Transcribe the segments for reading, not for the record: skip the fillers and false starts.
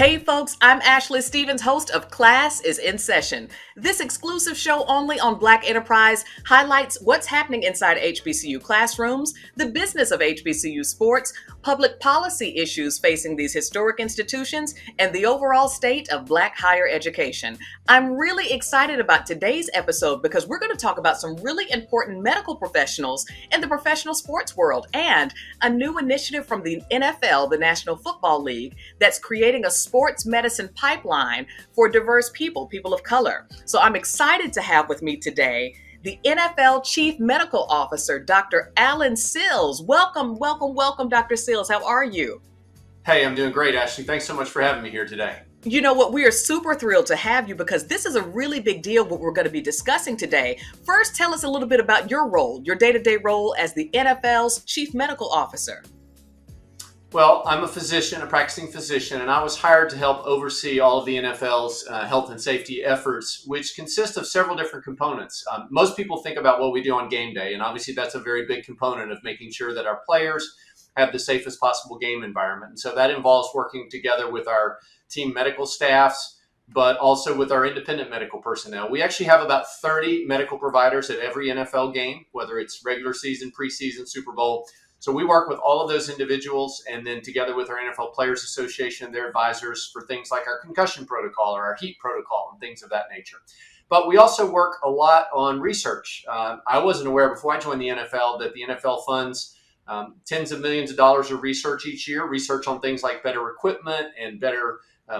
Hey folks, I'm Ashlei Stevens, host of Class is in Session. This exclusive show only on Black Enterprise highlights what's happening inside HBCU classrooms, the business of HBCU sports, public policy issues facing these historic institutions, and the overall state of Black higher education. I'm really excited about today's episode because we're going to talk about some really important medical professionals in the professional sports world and a new initiative from the NFL, the National Football League, that's creating a sports medicine pipeline for diverse people of color. So I'm excited to have with me today the NFL Chief Medical Officer, Dr. Alan Sills. Welcome, Dr. Sills. How are you? Hey, I'm doing great, Ashley. Thanks so much for having me here today. You know what? We are super thrilled to have you because this is a really big deal, what we're going to be discussing today. First, tell us a little bit about your role, your day-to-day role as the NFL's Chief Medical Officer. Well, I'm a physician, a practicing physician, and I was hired to help oversee all of the NFL's health and safety efforts, which consist of several different components. Most people think about what we do on game day, and obviously that's a very big component of making sure that our players have the safest possible game environment. And so that involves working together with our team medical staffs, but also with our independent medical personnel. We actually have about 30 medical providers at every NFL game, whether it's regular season, preseason, Super Bowl. So we work with all of those individuals and then together with our NFL Players Association, their advisors for things like our concussion protocol or our heat protocol and things of that nature. But we also work a lot on research. I wasn't aware before I joined the NFL that the NFL funds tens of millions of dollars of research each year, research on things like better equipment and better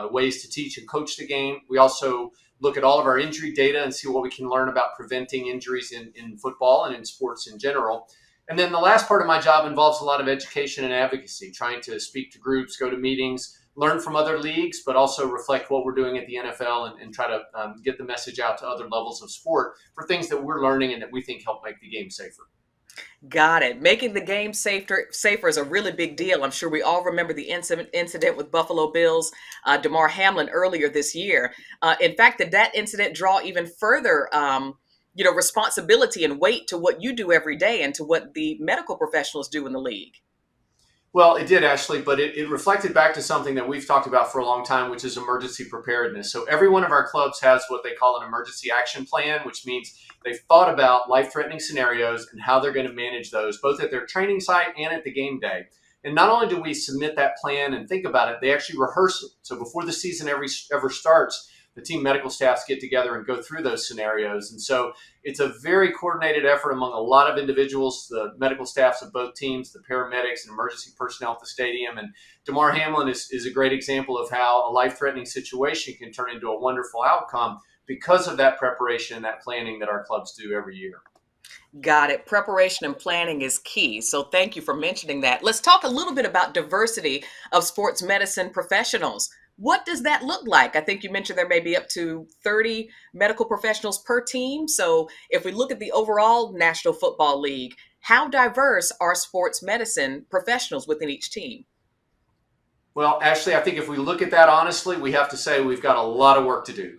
ways to teach and coach the game. We also look at all of our injury data and see what we can learn about preventing injuries in football and in sports in general. And then the last part of my job involves a lot of education and advocacy, trying to speak to groups, go to meetings, learn from other leagues, but also reflect what we're doing at the NFL and try to get the message out to other levels of sport for things that we're learning and that we think help make the game safer. Got it. Making the game safer is a really big deal. I'm sure we all remember the incident with Buffalo Bills, Damar Hamlin earlier this year. In fact, did that incident draw even further responsibility and weight to what you do every day and to what the medical professionals do in the league? Well, it did, Ashley, but it reflected back to something that we've talked about for a long time, which is emergency preparedness. So every one of our clubs has what they call an emergency action plan, which means they've thought about life-threatening scenarios and how they're going to manage those, both at their training site and at the game day. And not only do we submit that plan and think about it, they actually rehearse it. So before the season ever starts, the team medical staffs get together and go through those scenarios. And so it's a very coordinated effort among a lot of individuals, the medical staffs of both teams, the paramedics and emergency personnel at the stadium. And Damar Hamlin is a great example of how a life-threatening situation can turn into a wonderful outcome because of that preparation and that planning that our clubs do every year. Got it. Preparation and planning is key. So thank you for mentioning that. Let's talk a little bit about diversity of sports medicine professionals. What does that look like? I think you mentioned there may be up to 30 medical professionals per team. So if we look at the overall National Football League, how diverse are sports medicine professionals within each team? Well, Ashley, I think if we look at that honestly, we have to say we've got a lot of work to do.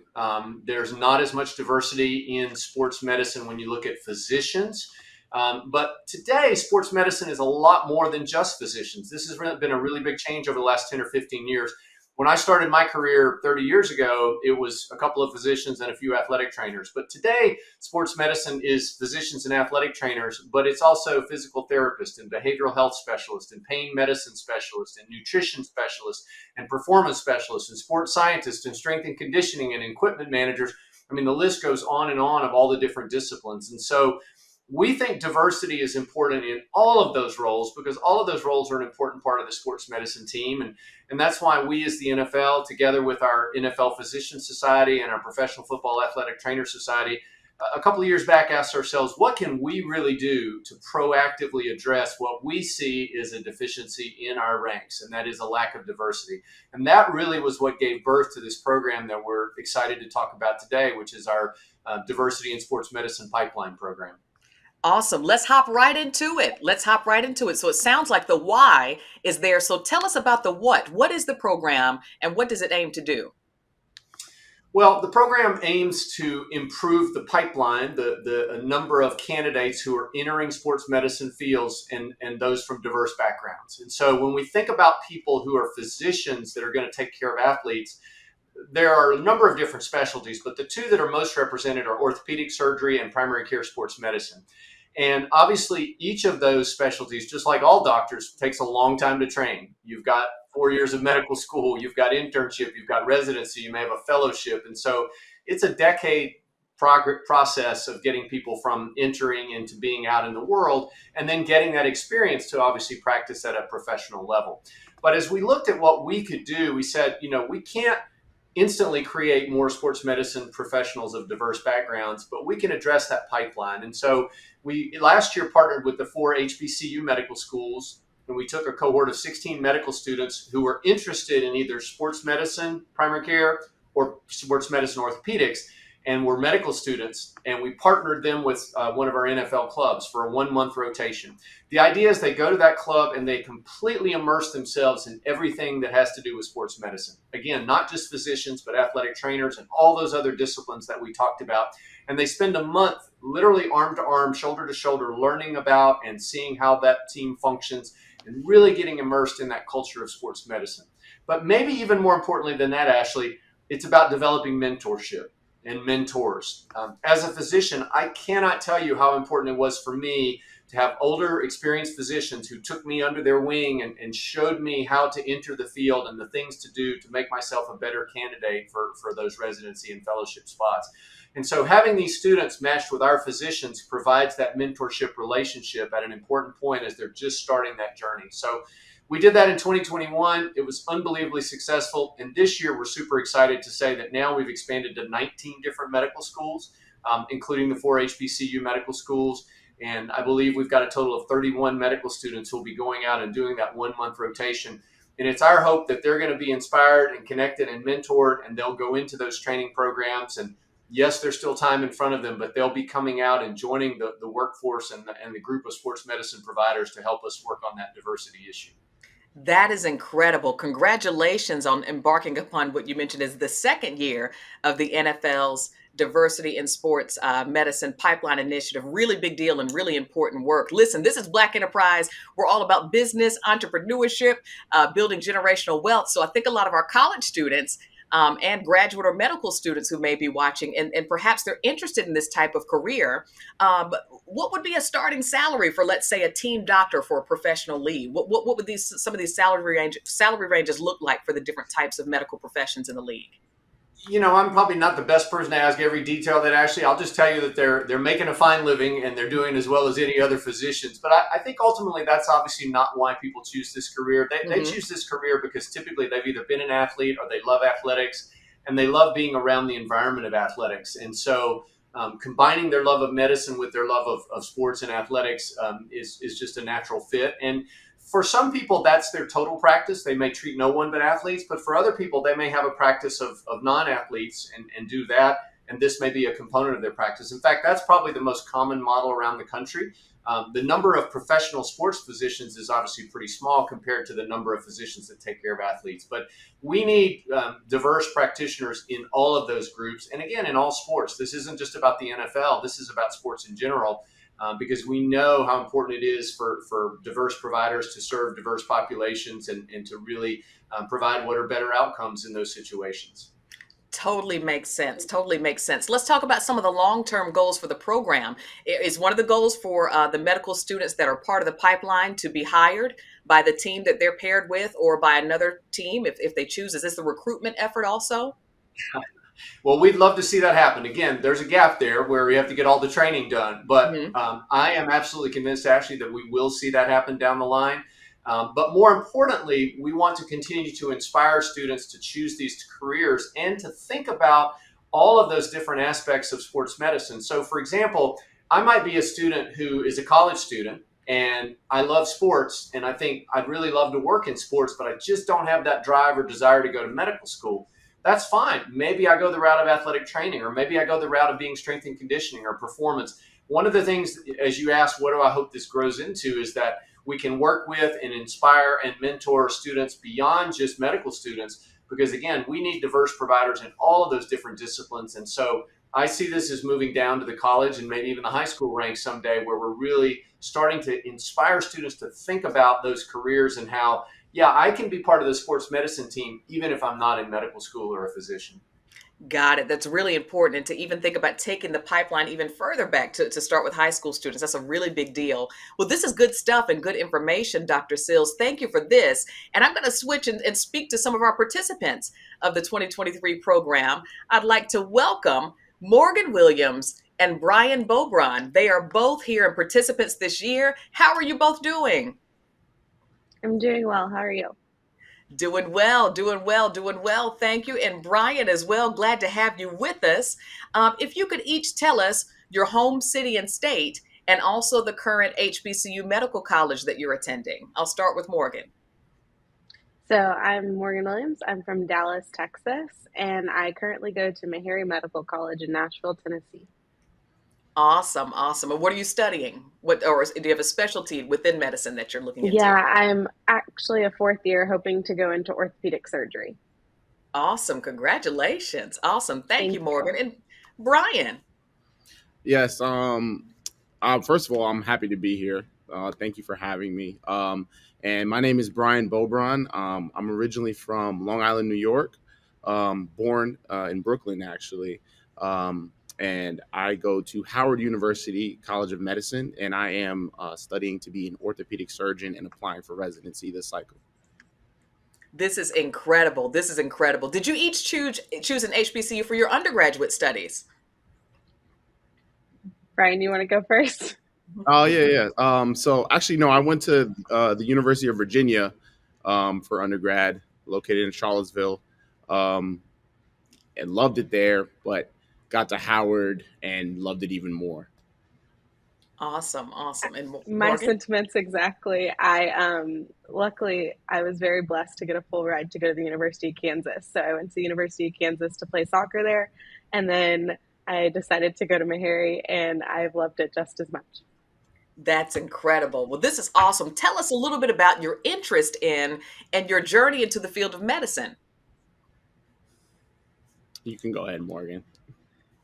There's not as much diversity in sports medicine when you look at physicians. But today, sports medicine is a lot more than just physicians. This has been a really big change over the last 10 or 15 years. When I started my career 30 years ago, it was a couple of physicians and a few athletic trainers. But today, sports medicine is physicians and athletic trainers, but it's also physical therapists and behavioral health specialists and pain medicine specialists and nutrition specialists and performance specialists and sports scientists and strength and conditioning and equipment managers. I mean, the list goes on and on of all the different disciplines. And so we think diversity is important in all of those roles because all of those roles are an important part of the sports medicine team. And that's why we as the NFL, together with our NFL Physician Society and our Professional Football Athletic Trainer Society, a couple of years back asked ourselves, what can we really do to proactively address what we see is a deficiency in our ranks, and that is a lack of diversity. And that really was what gave birth to this program that we're excited to talk about today, which is our Diversity in Sports Medicine Pipeline program. Awesome. Let's hop right into it. So it sounds like the why is there. So tell us about the what. What is the program and what does it aim to do? Well, the program aims to improve the pipeline, the number of candidates who are entering sports medicine fields and those from diverse backgrounds. And so when we think about people who are physicians that are going to take care of athletes, there are a number of different specialties, but the two that are most represented are orthopedic surgery and primary care sports medicine. And obviously, each of those specialties, just like all doctors, takes a long time to train. You've got 4 years of medical school, you've got internship, you've got residency, you may have a fellowship. And so it's a decade process of getting people from entering into being out in the world and then getting that experience to obviously practice at a professional level. But as we looked at what we could do, we said, we can't instantly create more sports medicine professionals of diverse backgrounds, but we can address that pipeline. And so we last year partnered with the 4 HBCU medical schools, and we took a cohort of 16 medical students who were interested in either sports medicine, primary care, or sports medicine orthopedics, and were medical students. And we partnered them with one of our NFL clubs for a 1-month rotation. The idea is they go to that club and they completely immerse themselves in everything that has to do with sports medicine. Again, not just physicians, but athletic trainers and all those other disciplines that we talked about. And they spend a month literally arm to arm, shoulder to shoulder, learning about and seeing how that team functions and really getting immersed in that culture of sports medicine. But maybe even more importantly than that, Ashley, it's about developing mentorship and mentors. As a physician, I cannot tell you how important it was for me to have older, experienced physicians who took me under their wing and showed me how to enter the field and the things to do to make myself a better candidate for those residency and fellowship spots. And so having these students matched with our physicians provides that mentorship relationship at an important point as they're just starting that journey. So we did that in 2021. It was unbelievably successful. And this year, we're super excited to say that now we've expanded to 19 different medical schools, including the 4 HBCU medical schools. And I believe we've got a total of 31 medical students who will be going out and doing that 1-month rotation. And it's our hope that they're going to be inspired and connected and mentored, and they'll go into those training programs. And yes, there's still time in front of them, but they'll be coming out and joining the workforce and the group of sports medicine providers to help us work on that diversity issue. That is incredible. Congratulations on embarking upon what you mentioned is the second year of the NFL's Diversity in Sports Medicine Pipeline Initiative. Really big deal and really important work. Listen, this is Black Enterprise. We're all about business, entrepreneurship, building generational wealth. So I think a lot of our college students and graduate or medical students who may be watching, and perhaps they're interested in this type of career. What would be a starting salary for, let's say, a team doctor for a professional league? What would some of these salary ranges look like for the different types of medical professions in the league? I'm probably not the best person to ask every detail that Ashley. I'll just tell you that they're making a fine living and they're doing as well as any other physicians. But I think ultimately that's obviously not why people choose this career. They choose this career because typically they've either been an athlete or they love athletics and they love being around the environment of athletics. And so combining their love of medicine with their love of sports and athletics is just a natural fit. And for some people, that's their total practice. They may treat no one but athletes, but for other people, they may have a practice of non-athletes and do that, and this may be a component of their practice. In fact, that's probably the most common model around the country. The number of professional sports physicians is obviously pretty small compared to the number of physicians that take care of athletes, but we need diverse practitioners in all of those groups, and again, in all sports. This isn't just about the NFL. This is about sports in general. Because we know how important it is for diverse providers to serve diverse populations and to really provide what are better outcomes in those situations. Totally makes sense. Totally makes sense. Let's talk about some of the long-term goals for the program. Is one of the goals for the medical students that are part of the pipeline to be hired by the team that they're paired with or by another team if they choose? Is this the recruitment effort also? Well, we'd love to see that happen. Again, there's a gap there where we have to get all the training done. But I am absolutely convinced, Ashley, that we will see that happen down the line. But more importantly, we want to continue to inspire students to choose these careers and to think about all of those different aspects of sports medicine. So, for example, I might be a student who is a college student and I love sports and I think I'd really love to work in sports, but I just don't have that drive or desire to go to medical school. That's fine. Maybe I go the route of athletic training, or maybe I go the route of being strength and conditioning or performance. One of the things, as you asked, what do I hope this grows into, is that we can work with and inspire and mentor students beyond just medical students, because again, we need diverse providers in all of those different disciplines. And so I see this as moving down to the college and maybe even the high school ranks someday, where we're really starting to inspire students to think about those careers and how, yeah, I can be part of the sports medicine team even if I'm not in medical school or a physician. Got it. That's really important. And to even think about taking the pipeline even further back to start with high school students, that's a really big deal. Well, this is good stuff and good information, Dr. Sills. Thank you for this. And I'm going to switch and speak to some of our participants of the 2023 program. I'd like to welcome Morgan Williams and Bryan Beaubrun. They are both here and participants this year. How are you both doing? I'm doing well. How are you? Doing well, doing well, doing well. Thank you. And Bryan as well. Glad to have you with us. If you could each tell us your home city and state, and also the current HBCU Medical College that you're attending. I'll start with Morgan. So I'm Morgan Williams. I'm from Dallas, Texas, and I currently go to Meharry Medical College in Nashville, Tennessee. Awesome, awesome. And what are you studying? Or do you have a specialty within medicine that you're looking Yeah, into? I'm actually a fourth year hoping to go into orthopedic surgery. Awesome. Congratulations. Awesome. Thank Thank you, you. Morgan. And Bryan. Yes. First of all, I'm happy to be here. Thank you for having me. And my name is Bryan Beaubrun. I'm originally from Long Island, New York. Born in Brooklyn, actually. And I go to Howard University College of Medicine, and I am studying to be an orthopedic surgeon and applying for residency this cycle. This is incredible. This is incredible. Did you each choose an HBCU for your undergraduate studies? Bryan, you want to go first? Oh yeah. So actually, no, I went to the University of Virginia for undergrad, located in Charlottesville, um, and loved it there. But got to Howard and loved it even more. Awesome, awesome. And My Morgan? sentiments exactly. I luckily I was very blessed to get a full ride to go to the University of Kansas. So I went to the University of Kansas to play soccer there, and then I decided to go to Meharry, and I've loved it just as much. That's incredible. Well, this is awesome. Tell us a little bit about your interest in and your journey into the field of medicine. You can go ahead, Morgan.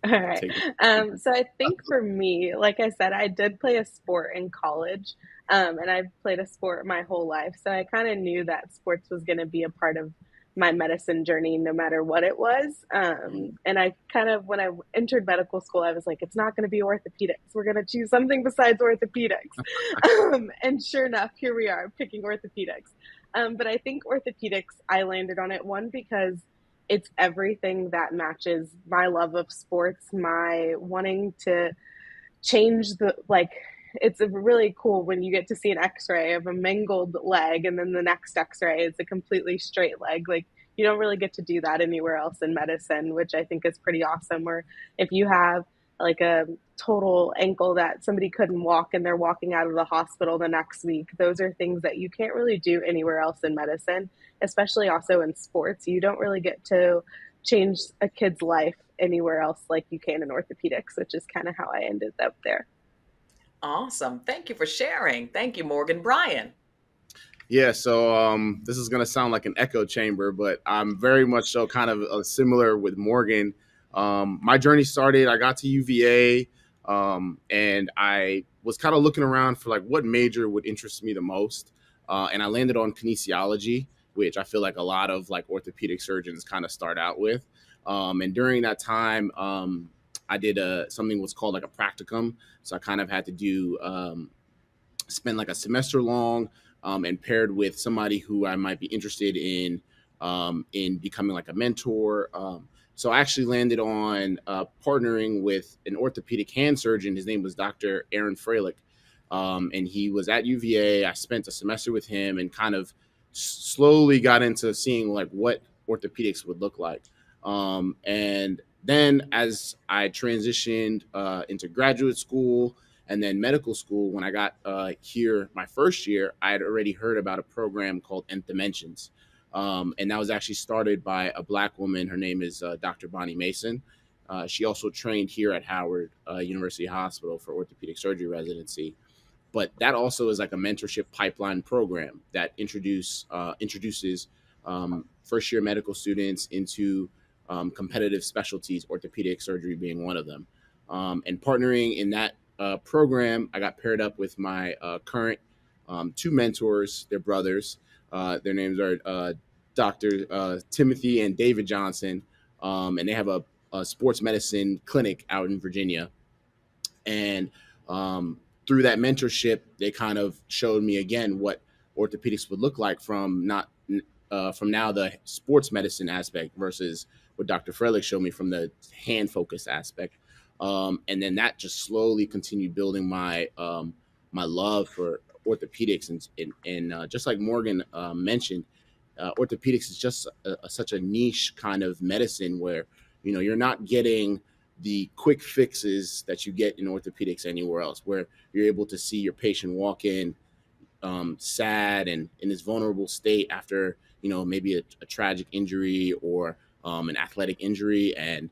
All right. Take it. So I think for me, like I said, I did play a sport in college, and I've played a sport my whole life. So I kind of knew that sports was going to be a part of my medicine journey, no matter what it was. And I kind of, when I entered medical school, I was like, it's not going to be orthopedics. We're going to choose something besides orthopedics. And sure enough, here we are picking orthopedics. But I think orthopedics, I landed on it, one, because it's everything that matches my love of sports, my wanting to change the, like, it's really cool when you get to see an x-ray of a mangled leg and then the next x-ray is a completely straight leg. Like, you don't really get to do that anywhere else in medicine, which I think is pretty awesome. Or if you have like a total ankle that somebody couldn't walk and they're walking out of the hospital the next week, those are things that you can't really do anywhere else in medicine, especially also in sports. You don't really get to change a kid's life anywhere else like you can in orthopedics, which is kind of how I ended up there. Awesome. Thank you for sharing. Thank you, Morgan. Bryan. Yeah, so this is going to sound like an echo chamber, but I'm very much so kind of similar with Morgan. My journey started, I got to UVA, and I was kind of looking around for like what major would interest me the most. And I landed on kinesiology, which I feel like a lot of like orthopedic surgeons kind of start out with. And during that time, I did something what's called like a practicum. So I kind of had to do spend like a semester long, and paired with somebody who I might be interested in becoming like a mentor. So I actually landed on partnering with an orthopedic hand surgeon. His name was Dr. Aaron Freilich, and he was at UVA. I spent a semester with him and kind of slowly got into seeing like what orthopedics would look like. And then as I transitioned into graduate school and then medical school, when I got here my first year, I had already heard about a program called Nth Dimensions. And that was actually started by a Black woman. Her name is Dr. Bonnie Mason. She also trained here at Howard University Hospital for orthopedic surgery residency. But that also is like a mentorship pipeline program that introduces first year medical students into competitive specialties, orthopedic surgery being one of them. And partnering in that program, I got paired up with my current two mentors. They're brothers. Their names are Dr. Timothy and David Johnson, and they have a sports medicine clinic out in Virginia. And through that mentorship, they kind of showed me again what orthopedics would look like from now the sports medicine aspect versus what Dr. Freilich showed me from the hand focused aspect. And then that just slowly continued building my my love for orthopedics, and just like Morgan mentioned, orthopedics is just such a niche kind of medicine where you're not getting the quick fixes that you get in orthopedics anywhere else, where you're able to see your patient walk in sad and in this vulnerable state after maybe a tragic injury or an athletic injury, and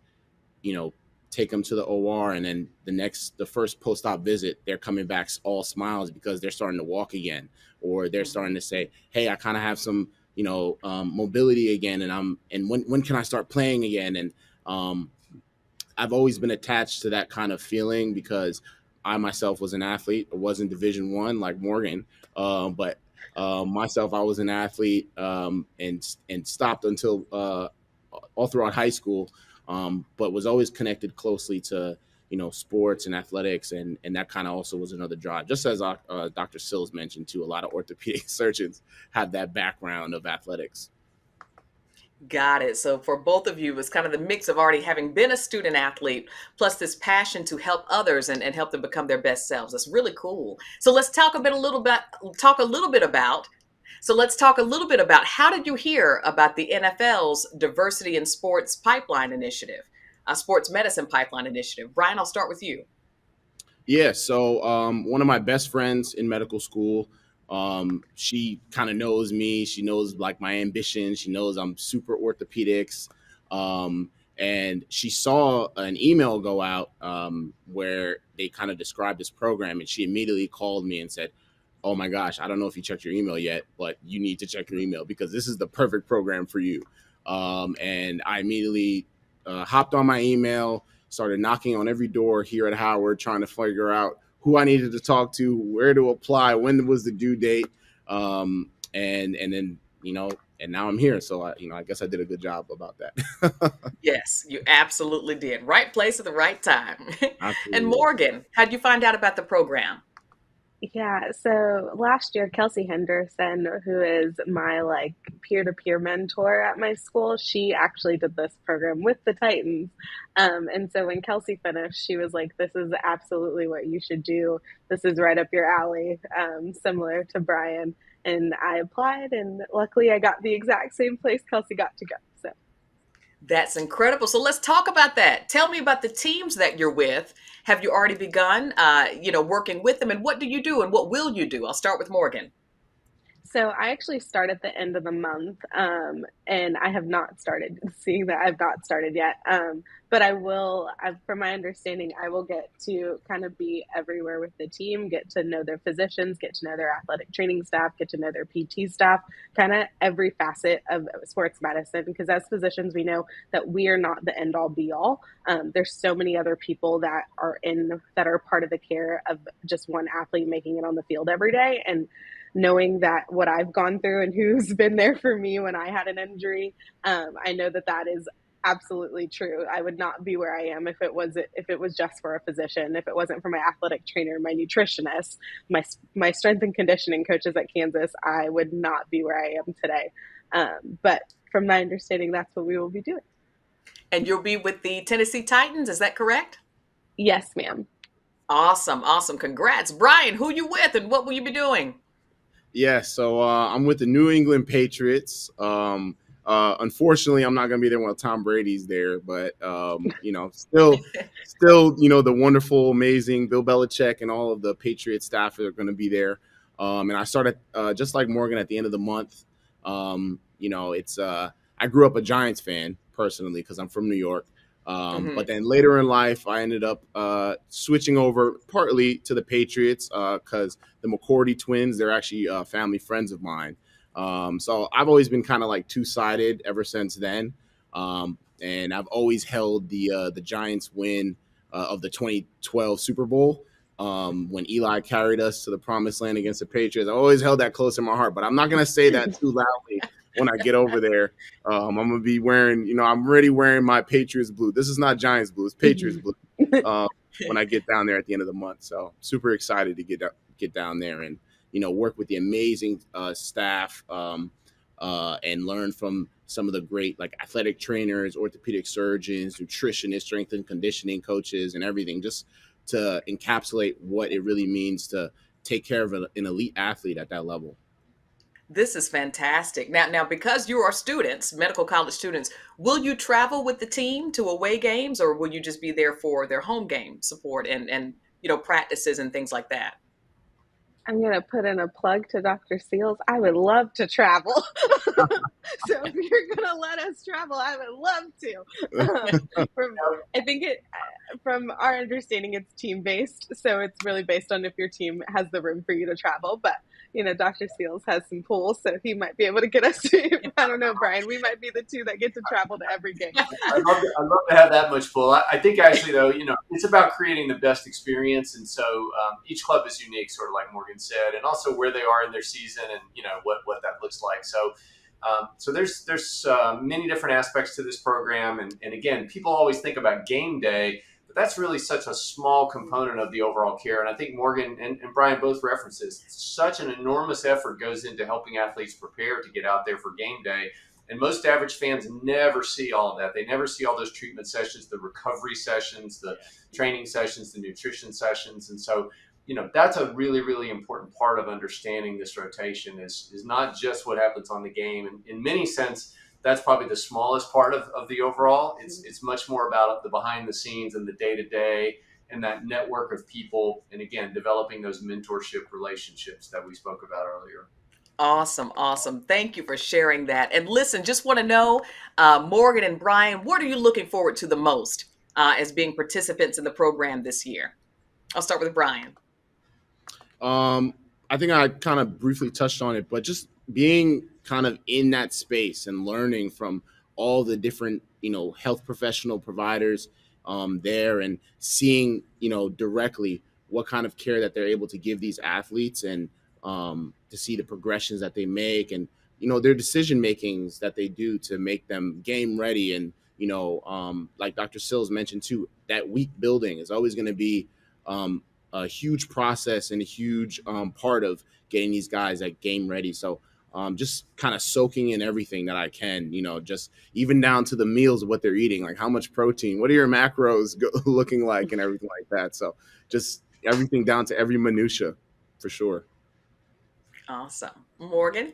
take them to the OR, and then the first post-op visit, they're coming back all smiles because they're starting to walk again, or they're starting to say, hey, I kind of have some mobility again, and when can I start playing again? And I've always been attached to that kind of feeling because I myself was an athlete. I wasn't Division I like Morgan, but myself, I was an athlete, and stopped until all throughout high school, but was always connected closely to sports and athletics, and that kind of also was another drive. Just as Dr. Sills mentioned too, a lot of orthopedic surgeons have that background of athletics. Got it. So for both of you, it's kind of the mix of already having been a student athlete, plus this passion to help others and help them become their best selves. That's really cool. So let's talk a little bit about how did you hear about the NFL's Diversity in Sports Pipeline Initiative, Sports Medicine Pipeline Initiative? Bryan, I'll start with you. Yeah. So one of my best friends in medical school, she kind of knows me. She knows like my ambition. She knows I'm super orthopedics. And she saw an email go out where they kind of described this program, and she immediately called me and said, oh my gosh, I don't know if you checked your email yet, but you need to check your email because this is the perfect program for you. And I immediately hopped on my email, started knocking on every door here at Howard, trying to figure out who I needed to talk to, where to apply, when was the due date, and then and now I'm here. So I guess I did a good job about that. Yes, you absolutely did. Right place at the right time. And Absolutely. Morgan, how'd you find out about the program? Yeah, so last year, Kelsey Henderson, who is my peer-to-peer mentor at my school, she actually did this program with the Titans. And so when Kelsey finished, she was like, this is absolutely what you should do. This is right up your alley, similar to Bryan. And I applied, and luckily I got the exact same place Kelsey got to go. So That's incredible. So let's talk about that. Tell me about the teams that you're with. Have you already begun, working with them? And what do you do and what will you do? I'll start with Morgan. So I actually start at the end of the month, and I have not started. Seeing that I've not started yet, but I will. From my understanding, I will get to kind of be everywhere with the team, get to know their physicians, get to know their athletic training staff, get to know their PT staff, kind of every facet of sports medicine. Because as physicians, we know that we are not the end all be all. There's so many other people that are part of the care of just one athlete making it on the field every day, and knowing that what I've gone through and who's been there for me when I had an injury, I know that is absolutely true. I would not be where I am if it was just for a physician, if it wasn't for my athletic trainer, my nutritionist, my strength and conditioning coaches at Kansas, I would not be where I am today. But from my understanding, that's what we will be doing. And you'll be with the Tennessee Titans, is that correct? Yes, ma'am. Awesome, awesome. Congrats. Bryan, who you with and what will you be doing? Yeah, so I'm with the New England Patriots. Unfortunately, I'm not going to be there while Tom Brady's there, but still, the wonderful, amazing Bill Belichick and all of the Patriot staff are going to be there. And I started just like Morgan at the end of the month. I grew up a Giants fan personally because I'm from New York. But then later in life, I ended up switching over partly to the Patriots because the McCourty twins, they're actually family friends of mine. So I've always been kind of like two-sided ever since then. And I've always held the Giants win of the 2012 Super Bowl, when Eli carried us to the promised land against the Patriots. I always held that close in my heart, but I'm not going to say that too loudly when I get over there. I'm going to be wearing, I'm already wearing my Patriots blue. This is not Giants blue, it's Patriots blue when I get down there at the end of the month. So super excited to get down there and, work with the amazing staff and learn from some of the great like athletic trainers, orthopedic surgeons, nutritionists, strength and conditioning coaches, and everything, just to encapsulate what it really means to take care of an elite athlete at that level. This is fantastic. Now, because you are students, medical college students, will you travel with the team to away games, or will you just be there for their home game support and practices and things like that? I'm going to put in a plug to Dr. Sills. I would love to travel. So if you're going to let us travel, I would love to. From our understanding, it's team-based. So it's really based on if your team has the room for you to travel. But, Dr. Sills has some pools, so he might be able to get us to, I don't know, Brian, we might be the two that get to travel to every game. I'd love to have that much pull. I think actually, though, it's about creating the best experience. And so each club is unique, sort of like Morgan said, and also where they are in their season and, what that looks like. So there's many different aspects to this program. And again, people always think about game day, but that's really such a small component of the overall care. And I think Morgan and Brian both referenced this. Such an enormous effort goes into helping athletes prepare to get out there for game day. And most average fans never see all of that. They never see all those treatment sessions, the recovery sessions, the training sessions, the nutrition sessions. And so, that's a really, really important part of understanding this rotation is not just what happens on the game. And in many sense, that's probably the smallest part of the overall. It's much more about the behind the scenes and the day to day and that network of people. And again, developing those mentorship relationships that we spoke about earlier. Awesome. Thank you for sharing that. And listen, just want to know, Morgan and Brian, what are you looking forward to the most as being participants in the program this year? I'll start with Brian. I think I kind of briefly touched on it, but just being kind of in that space and learning from all the different, health professional providers there and seeing, directly what kind of care that they're able to give these athletes and to see the progressions that they make and, their decision makings that they do to make them game ready. And, like Dr. Sills mentioned too, that week building is always going to be a huge process and a huge part of getting these guys like game ready. So just kind of soaking in everything that I can, just even down to the meals of what they're eating, like how much protein, what are your macros looking like and everything like that. So just everything down to every minutia for sure. Awesome. Morgan?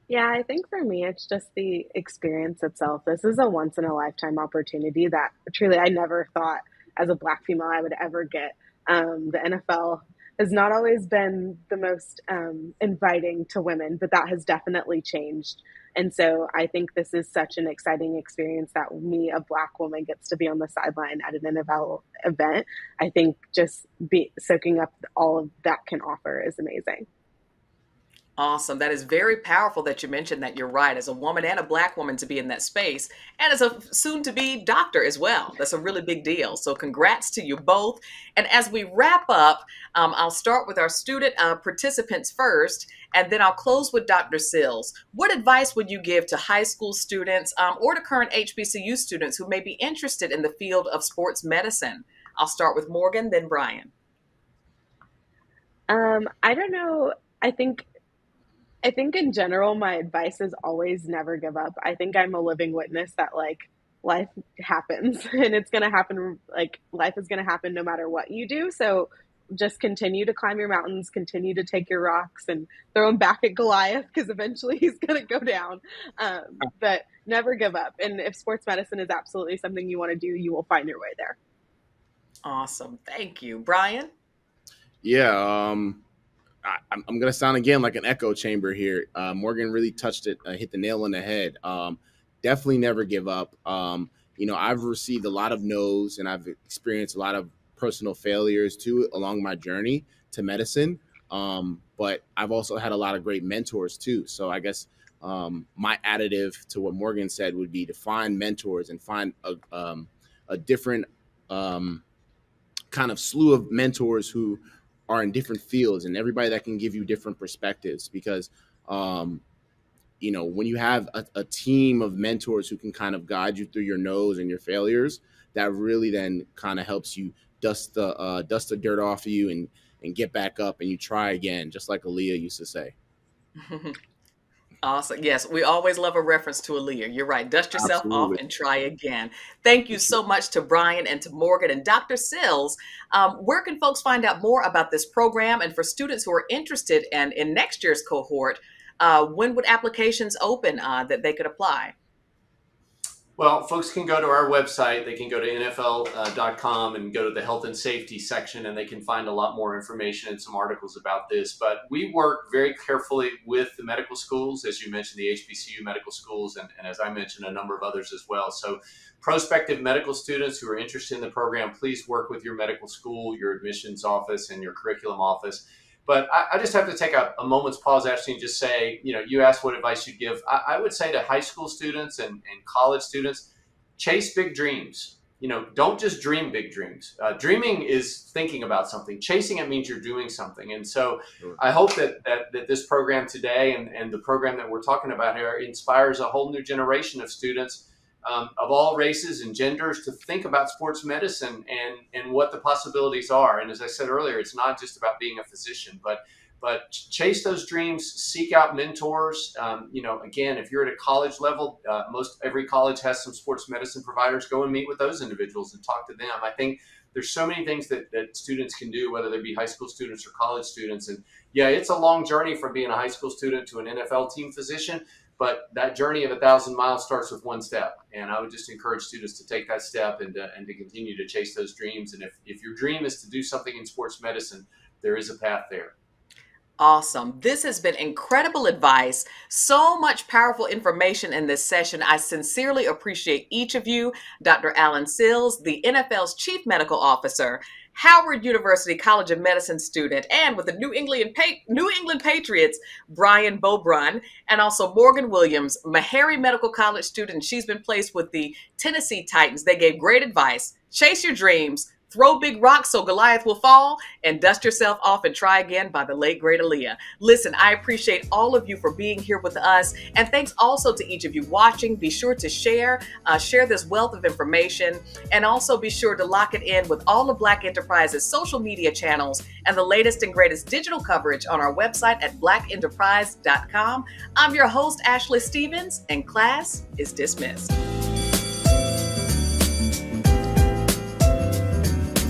Yeah, I think for me, it's just the experience itself. This is a once in a lifetime opportunity that truly I never thought as a Black female I would ever get. The NFL has not always been the most inviting to women, but that has definitely changed. And so I think this is such an exciting experience that me, a Black woman, gets to be on the sideline at an NFL event. I think just soaking up all of that can offer is amazing. Awesome. That is very powerful that you mentioned that. You're right. As a woman and a Black woman to be in that space, and as a soon-to-be doctor as well. That's a really big deal. So congrats to you both. And as we wrap up, I'll start with our student participants first, and then I'll close with Dr. Sills. What advice would you give to high school students or to current HBCU students who may be interested in the field of sports medicine? I'll start with Morgan, then Brian. I don't know. I think in general, my advice is always never give up. I think I'm a living witness that life happens and it's going to happen. Life is going to happen no matter what you do. So just continue to climb your mountains, continue to take your rocks and throw them back at Goliath because eventually he's going to go down. But never give up. And if sports medicine is absolutely something you want to do, you will find your way there. Awesome. Thank you. Brian? Yeah. I'm going to sound again like an echo chamber here. Morgan really touched it, hit the nail on the head. Definitely never give up. I've received a lot of no's and I've experienced a lot of personal failures too along my journey to medicine. But I've also had a lot of great mentors too. So I guess my additive to what Morgan said would be to find mentors and find a different kind of slew of mentors who are in different fields, and everybody that can give you different perspectives. Because when you have a team of mentors who can kind of guide you through your no's and your failures, that really then kind of helps you dust the dirt off of you and get back up and you try again, just like Aaliyah used to say. Awesome. Yes, we always love a reference to Aaliyah. You're right. Dust yourself off Absolutely. and try again. Thank you so much to Bryan and to Morgan and Dr. Sills. Where can folks find out more about this program? And for students who are interested in next year's cohort, when would applications open that they could apply? Well, folks can go to our website. They can go to NFL.com and go to the health and safety section, and they can find a lot more information and some articles about this. But we work very carefully with the medical schools, as you mentioned, the HBCU medical schools, and as I mentioned, a number of others as well. So prospective medical students who are interested in the program, please work with your medical school, your admissions office, and your curriculum office. But I just have to take a moment's pause, Ashley, and just say, you asked what advice you'd give. I would say to high school students and college students, chase big dreams. Don't just dream big dreams. Dreaming is thinking about something. Chasing it means you're doing something. And so I hope that this program today and the program that we're talking about here inspires a whole new generation of students of all races and genders to think about sports medicine and what the possibilities are. And as I said earlier, it's not just about being a physician, but chase those dreams, seek out mentors. Again, if you're at a college level, every college has some sports medicine providers. Go and meet with those individuals and talk to them. I think there's so many things that students can do, whether they be high school students or college students. And yeah, it's a long journey from being a high school student to an NFL team physician. But that journey of 1,000 miles starts with one step. And I would just encourage students to take that step and to continue to chase those dreams. And if your dream is to do something in sports medicine, there is a path there. Awesome. This has been incredible advice. So much powerful information in this session. I sincerely appreciate each of you. Dr. Alan Sills, the NFL's Chief Medical Officer, Howard University College of Medicine student, and with the New England Patriots, Bryan Beaubrun, and also Morgan Williams, Meharry Medical College student. She's been placed with the Tennessee Titans. They gave great advice. Chase your dreams. Throw big rocks so Goliath will fall, and dust yourself off and try again by the late, great Aaliyah. Listen, I appreciate all of you for being here with us, and thanks also to each of you watching. Be sure to share this wealth of information, and also be sure to lock it in with all of Black Enterprise's social media channels and the latest and greatest digital coverage on our website at blackenterprise.com. I'm your host, Ashlei Stevens, and class is dismissed.